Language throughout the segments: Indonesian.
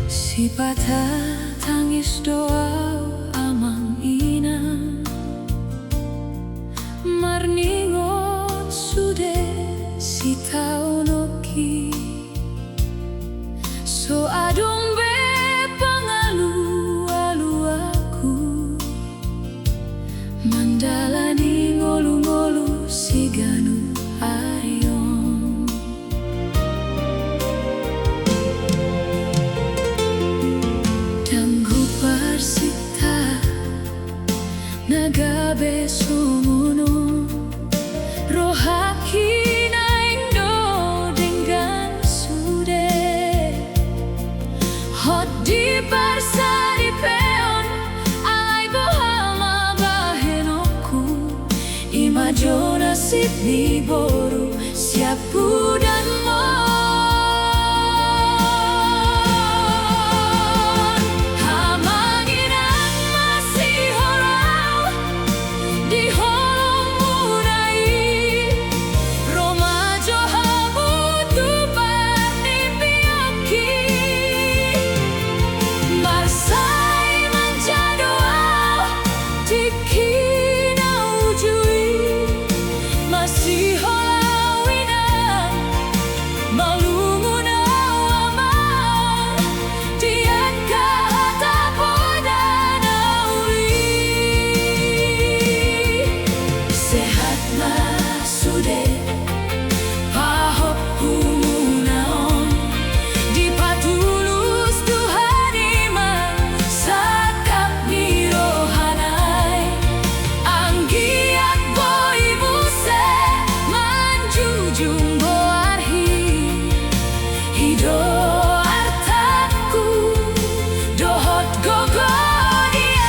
Si patah tangis doa amang ina marningot sude si tau noki so adong be pangalu-alu aku mandalani ngolu-ngolu si ganu ayong danggu parsita nagabe sumono rohaki na indo dengan sude hot di barsari peon alay bohama bahenoku imajo nasib ni boru siapu dan mon hamanginan masih holau di holong murai romajo habutu parnipioki barsai manjadoa dikina ujui masih holau ina malunguna amang tiaka hatapoda nauli sehat na sude pahop humunaon di patulus Tuhan iman sakap ni rohanai anggiak boy buse manjujung boarhi hido artaku dohot gogodia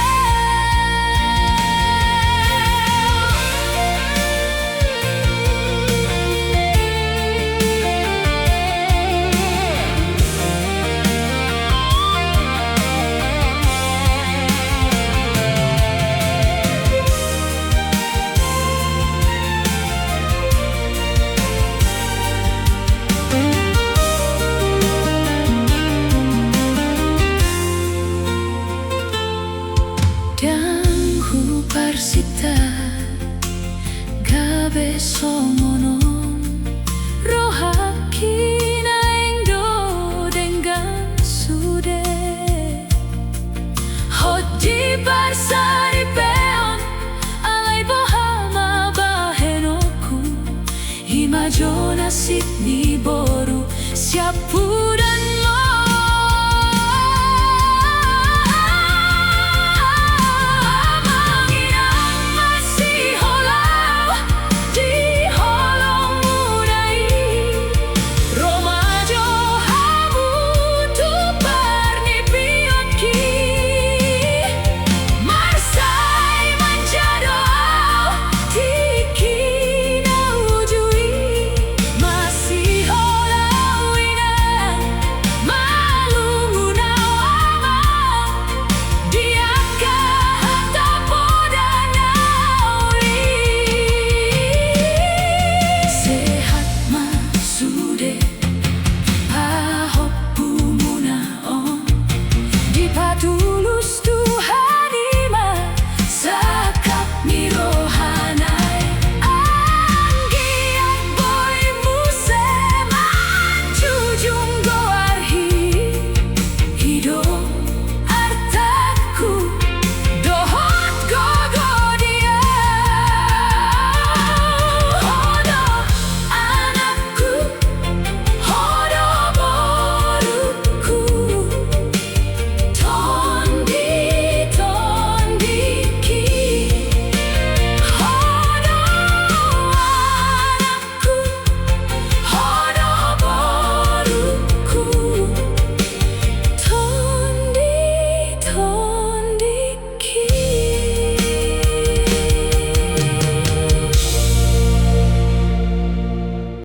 danghu parsita gabe somonon rohaki na indo dengan sude hot di barsari peon alay bohama bahenoku imajo nasib ni boru siapu dan